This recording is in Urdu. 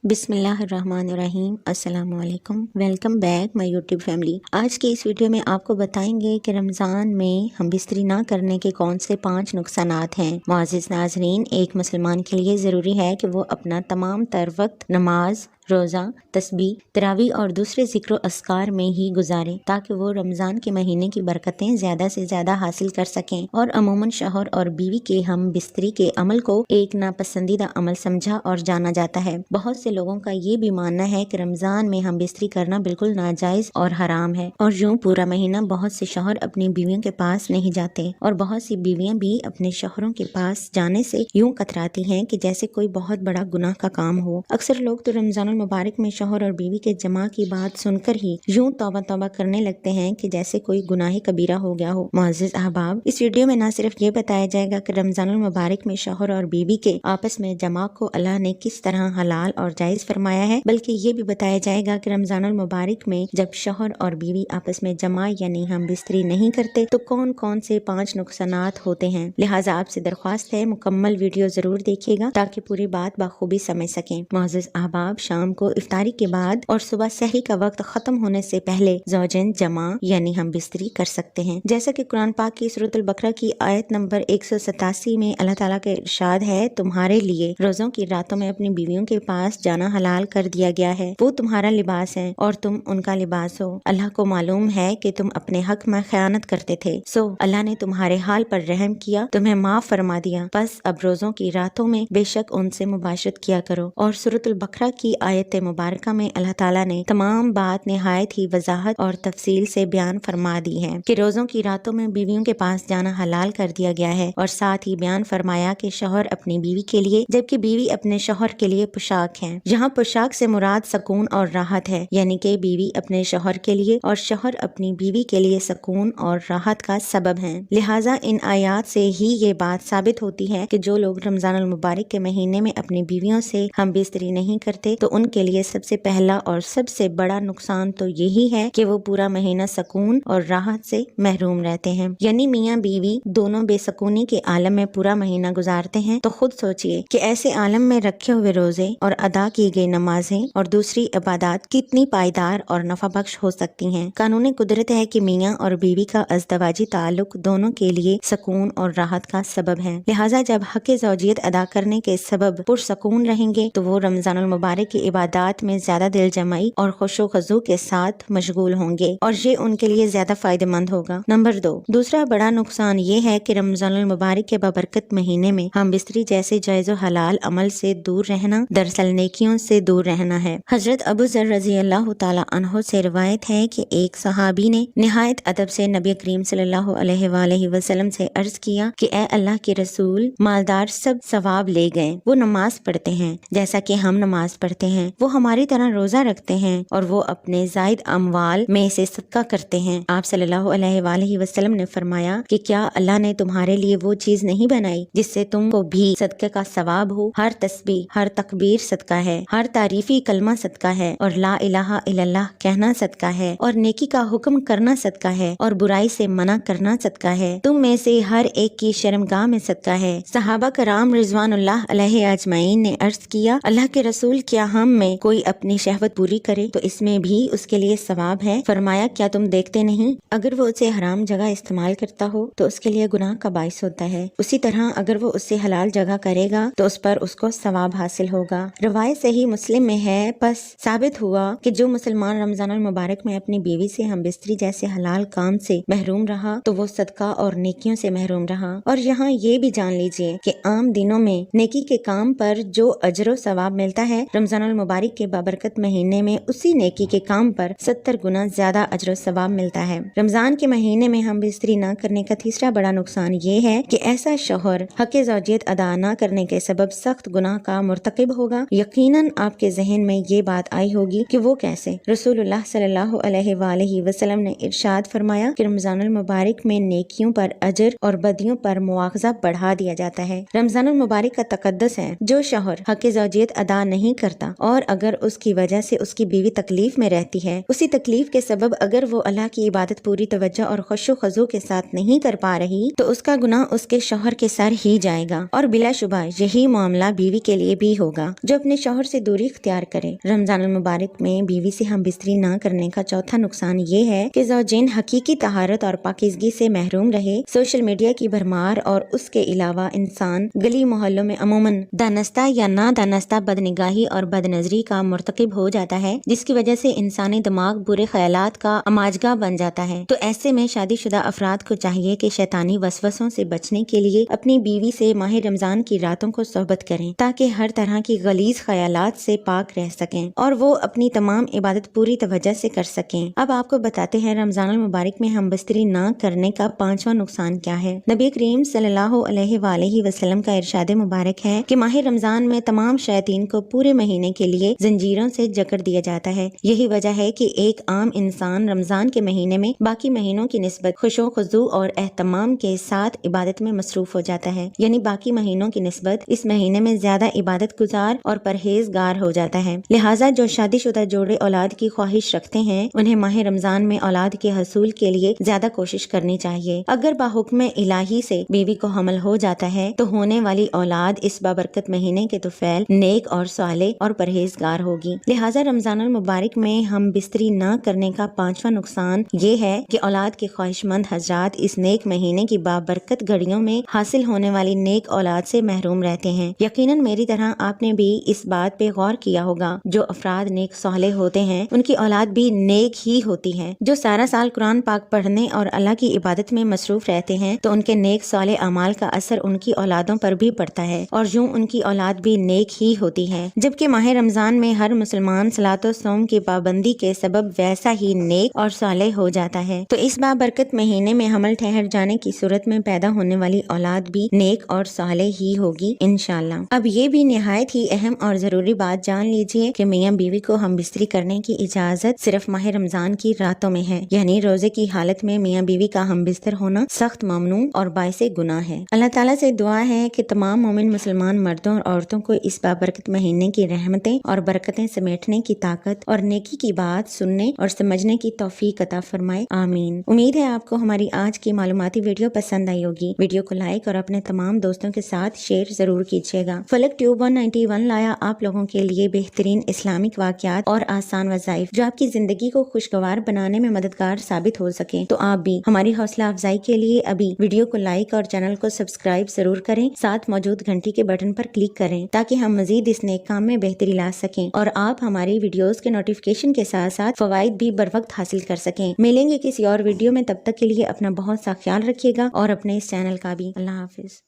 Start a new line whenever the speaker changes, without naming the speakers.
بسم اللہ الرحمن الرحیم۔ السلام علیکم، welcome back my YouTube family. آج کے اس ویڈیو میں آپ کو بتائیں گے کہ رمضان میں ہم بستری نہ کرنے کے کون سے 5 نقصانات ہیں۔ معزز ناظرین، ایک مسلمان کے لیے ضروری ہے کہ وہ اپنا تمام تر وقت نماز، روزہ، تسبیح، تراویح اور دوسرے ذکر و اذکار میں ہی گزارے تاکہ وہ رمضان کے مہینے کی برکتیں زیادہ سے زیادہ حاصل کر سکیں۔ اور عموماً شوہر اور بیوی کے ہم بستری کے عمل کو ایک ناپسندیدہ عمل سمجھا اور جانا جاتا ہے۔ بہت سے لوگوں کا یہ بھی ماننا ہے کہ رمضان میں ہم بستری کرنا بالکل ناجائز اور حرام ہے، اور یوں پورا مہینہ بہت سے شوہر اپنی بیویوں کے پاس نہیں جاتے، اور بہت سی بیویاں بھی اپنے شوہروں کے پاس جانے سے یوں کتراتی ہیں کہ جیسے کوئی بہت بڑا گناہ کا کام ہو۔ اکثر لوگ تو رمضان المبارک میں شوہر اور بیوی کے جماع کی بات سن کر ہی یوں توبہ توبہ کرنے لگتے ہیں کہ جیسے کوئی گناہ کبیرہ ہو گیا ہو۔ معزز احباب، اس ویڈیو میں نہ صرف یہ بتایا جائے گا کہ رمضان المبارک میں شوہر اور بیوی کے آپس میں جماع کو اللہ نے کس طرح حلال اور جائز فرمایا ہے، بلکہ یہ بھی بتایا جائے گا کہ رمضان المبارک میں جب شوہر اور بیوی آپس میں جماع یعنی ہم بستری نہیں کرتے تو کون کون سے 5 نقصانات ہوتے ہیں۔ لہٰذا آپ سے درخواست ہے مکمل ویڈیو ضرور دیکھیے گا تاکہ پوری بات بخوبی سمجھ سکیں۔ معزز احباب، شام کو افطاری کے بعد اور صبح سحری کا وقت ختم ہونے سے پہلے زوجین جماع یعنی ہم بستری کر سکتے ہیں، جیسا کہ قرآن پاک کی سورۃ البقرہ کی آیت نمبر 187 میں اللہ تعالیٰ کا ارشاد ہے، تمہارے لیے روزوں کی راتوں میں اپنی بیویوں کے پاس جانا حلال کر دیا گیا ہے، وہ تمہارا لباس ہے اور تم ان کا لباس ہو۔ اللہ کو معلوم ہے کہ تم اپنے حق میں خیانت کرتے تھے، سو اللہ نے تمہارے حال پر رحم کیا، تمہیں معاف فرما دیا، بس اب روزوں کی راتوں میں بے شک ان سے مباشرت کیا کرو۔ اور سورۃ البقرہ کی آیت مبارکہ میں اللہ تعالیٰ نے تمام بات نہایت ہی وضاحت اور تفصیل سے بیان فرما دی ہے کہ روزوں کی راتوں میں بیویوں کے پاس جانا حلال کر دیا گیا ہے، اور ساتھ ہی بیان فرمایا کہ شوہر اپنی بیوی کے لیے جبکہ بیوی اپنے شوہر کے لیے پوشاک ہے۔ یہاں پوشاک سے مراد سکون اور راحت ہے، یعنی کہ بیوی اپنے شوہر کے لیے اور شوہر اپنی بیوی کے لیے سکون اور راحت کا سبب ہیں۔ لہٰذا ان آیات سے ہی یہ بات ثابت ہوتی ہے کہ جو لوگ رمضان المبارک کے مہینے میں اپنی بیویوں سے ہم بستری نہیں کرتے تو ان کے لیے سب سے پہلا اور سب سے بڑا نقصان تو یہی ہے کہ وہ پورا مہینہ سکون اور راحت سے محروم رہتے ہیں، یعنی میاں بیوی دونوں بے سکونی کے عالم میں پورا مہینہ گزارتے ہیں۔ تو خود سوچئے کہ ایسے عالم میں رکھے ہوئے روزے اور ادا کی گئی نمازیں اور دوسری عبادات کتنی پائیدار اور نفع بخش ہو سکتی ہیں۔ قانون قدرت ہے کہ میاں اور بیوی کا ازدواجی تعلق دونوں کے لیے سکون اور راحت کا سبب ہے، لہٰذا جب حق زوجیت ادا کرنے کے سبب پرسکون رہیں گے تو وہ رمضان المبارک کی عبادات میں زیادہ دل جمعی اور خوش و خضوع کے ساتھ مشغول ہوں گے، اور یہ ان کے لیے زیادہ فائدہ مند ہوگا۔ نمبر 2، دوسرا بڑا نقصان یہ ہے کہ رمضان المبارک کے بابرکت مہینے میں ہم بستری جیسے جائز و حلال عمل سے دور رہنا دراصل نیکیوں سے دور رہنا ہے۔ حضرت ابو ذر رضی اللہ تعالیٰ عنہ سے روایت ہے کہ ایک صحابی نے نہایت ادب سے نبی کریم صلی اللہ علیہ وآلہ وسلم سے عرض کیا کہ اے اللہ کے رسول، مالدار سب ثواب لے گئے، وہ نماز پڑھتے ہیں جیسا کہ ہم نماز پڑھتے ہیں، وہ ہماری طرح روزہ رکھتے ہیں اور وہ اپنے زائد اموال میں سے صدقہ کرتے ہیں۔ آپ صلی اللہ علیہ وآلہ وسلم نے فرمایا کہ کیا اللہ نے تمہارے لیے وہ چیز نہیں بنائی جس سے تم کو بھی صدقے کا ثواب ہو؟ ہر تسبیح، ہر تکبیر صدقہ ہے، ہر تعریفی کلمہ صدقہ ہے، اور لا الہ الا اللہ کہنا صدقہ ہے، اور نیکی کا حکم کرنا صدقہ ہے، اور برائی سے منع کرنا صدقہ ہے، تم میں سے ہر ایک کی شرمگاہ میں صدقہ ہے۔ صحابہ کرام رضوان اللہ علیہ اجمعین نے عرض کیا، اللہ کے رسول، کیا ہم میں کوئی اپنی شہوت پوری کرے تو اس میں بھی اس کے لیے ثواب ہے؟ فرمایا، کیا تم دیکھتے نہیں اگر وہ اسے حرام جگہ استعمال کرتا ہو تو اس کے لیے گناہ کا باعث ہوتا ہے، اسی طرح اگر وہ اس سے حلال جگہ کرے گا تو اس پر اس کو ثواب حاصل ہوگا۔ روایت صحیح مسلم میں ہے، پس ثابت ہوا کہ جو مسلمان رمضان المبارک میں اپنی بیوی سے ہم بستری جیسے حلال کام سے محروم رہا تو وہ صدقہ اور نیکیوں سے محروم رہا۔ اور یہاں یہ بھی جان لیجئے کہ عام دنوں میں نیکی کے کام پر جو اجر و ثواب ملتا ہے، رمضان المبارک کے بابرکت مہینے میں اسی نیکی کے کام پر 70 گنا زیادہ اجر و ثواب ملتا ہے۔ رمضان کے مہینے میں ہم بستری نہ کرنے کا تیسرا بڑا نقصان یہ ہے کہ ایسا شوہر حق زوجیت ادا نہ کرنے کے سبب سخت گناہ کا مرتکب ہوگا۔ یقیناً آپ کے ذہن میں یہ بات آئی ہوگی کہ وہ کیسے؟ رسول اللہ صلی اللہ علیہ وآلہ وسلم نے ارشاد فرمایا کہ رمضان المبارک میں نیکیوں پر اجر اور بدیوں پر مواخذہ بڑھا دیا جاتا ہے۔ رمضان المبارک کا تقدس ہے، جو شوہر حق زوجیت ادا نہیں کرتا اور اگر اس کی وجہ سے اس کی بیوی تکلیف میں رہتی ہے، اسی تکلیف کے سبب اگر وہ اللہ کی عبادت پوری توجہ اور خشوع و خضوع کے ساتھ نہیں کر پا رہی تو اس کا گناہ اس کے شوہر کے سر ہی جائے گا، اور بلا شبہ یہی معاملہ بیوی کے لیے بھی ہوگا جو اپنے شوہر سے دوری اختیار کرے۔ رمضان المبارک میں بیوی سے ہم بستری نہ کرنے کا چوتھا نقصان یہ ہے کہ زوجین حقیقی طہارت اور پاکیزگی سے محروم رہے۔ سوشل میڈیا کی بھرمار اور اس کے علاوہ انسان گلی محلوں میں عموماً دانستہ یا نہ دانستہ بدنگاہی اور بد نظری کا مرتکب ہو جاتا ہے، جس کی وجہ سے انسانی دماغ برے خیالات کا اماجگاہ بن جاتا ہے۔ تو ایسے میں شادی شدہ افراد کو چاہیے کہ شیطانی وسوسوں سے بچنے کے لیے اپنی بیوی سے ماہ رمضان کی راتوں کو صحبت کریں تاکہ ہر طرح کی غلیظ خیالات سے پاک رہ سکیں اور وہ اپنی تمام عبادت پوری توجہ سے کر سکیں۔ اب آپ کو بتاتے ہیں رمضان المبارک میں ہم بستری نہ کرنے کا پانچواں نقصان کیا ہے۔ نبی کریم صلی اللہ علیہ وآلہ وسلم کا ارشاد مبارک ہے کہ ماہ رمضان میں تمام شیاطین کو پورے مہینے کے لیے زنجیروں سے جکڑ دیا جاتا ہے۔ یہی وجہ ہے کہ ایک عام انسان رمضان کے مہینے میں باقی مہینوں کی نسبت خشوع و خضوع اور اہتمام کے ساتھ عبادت میں مصروف ہو جاتا ہے، یعنی باقی مہینوں کی نسبت اس مہینے میں زیادہ عبادت گزار اور پرہیزگار ہو جاتا ہے۔ لہٰذا جو شادی شدہ جوڑے اولاد کی خواہش رکھتے ہیں انہیں ماہ رمضان میں اولاد کے حصول کے لیے زیادہ کوشش کرنی چاہیے۔ اگر باحکم الہی سے بیوی کو حمل ہو جاتا ہے تو ہونے والی اولاد اس بابرکت مہینے کے طفیل نیک اور صالح اور پرہیزگار ہوگی۔ لہٰذا رمضان المبارک میں ہم بستری نہ کرنے کا پانچواں نقصان یہ ہے کہ اولاد کے خواہش مند حضرات اس نیک مہینے کی بابرکت گھڑیوں میں حاصل ہونے والی نیک اولاد سے محروم رہتے ہیں۔ یقیناً میری طرح آپ نے بھی اس بات پہ غور کیا ہوگا، جو افراد نیک صالح ہوتے ہیں ان کی اولاد بھی نیک ہی ہوتی ہے۔ جو سارا سال قرآن پاک پڑھنے اور اللہ کی عبادت میں مصروف رہتے ہیں تو ان کے نیک صالح اعمال کا اثر ان کی اولادوں پر بھی پڑتا ہے اور یوں ان کی اولاد بھی نیک ہی ہوتی ہے۔ جبکہ ماہ رمضان میں ہر مسلمان صلاۃ و صوم کی پابندی کے سبب ویسا ہی نیک اور صالح ہو جاتا ہے، تو اس بابرکت مہینے میں حمل ٹھہر جانے کی صورت میں پیدا ہونے والی اولاد بھی نیک اور صالح ہی ہوگی انشاءاللہ۔ اب یہ بھی نہایت ہی اہم اور ضروری بات جان لیجئے کہ میاں بیوی کو ہم بستری کرنے کی اجازت صرف ماہ رمضان کی راتوں میں ہے، یعنی روزے کی حالت میں میاں بیوی کا ہم بستر ہونا سخت ممنوع اور باعث گناہ ہے۔ اللہ تعالیٰ سے دعا ہے کہ تمام مومن مسلمان مردوں اور عورتوں کو اس بابرکت مہینے کی رحمتیں اور برکتیں سمیٹنے کی طاقت اور نیکی کی بات سننے اور سمجھنے کی توفیق عطا فرمائے، آمین۔ امید ہے آپ کو ہماری آج کی معلوماتی ویڈیو پسند آئی ہوگی۔ ویڈیو کو لائک اور اپنے تمام دوستوں کے ساتھ شیئر ضرور کیجیے گا۔ فلک ٹیوب 191 لایا آپ لوگوں کے لیے بہترین اسلامک واقعات اور آسان وظائف جو آپ کی زندگی کو خوشگوار بنانے میں مددگار ثابت ہو سکیں، تو آپ بھی ہماری حوصلہ افزائی کے لیے ابھی ویڈیو کو لائک اور چینل کو سبسکرائب ضرور کریں، ساتھ موجود گھنٹی کے بٹن پر کلک کریں تاکہ ہم مزید اس نیک کام میں بہتری لا سکیں اور آپ ہماری ویڈیوز کے نوٹیفیکیشن کے ساتھ ساتھ فوائد بھی بر وقت حاصل کر سکیں۔ ملیں گے کسی اور ویڈیو میں، تب تک کے لیے اپنا بہت سا خیال رکھیے گا اور اپنے اس چینل کا بھی۔ اللہ حافظ۔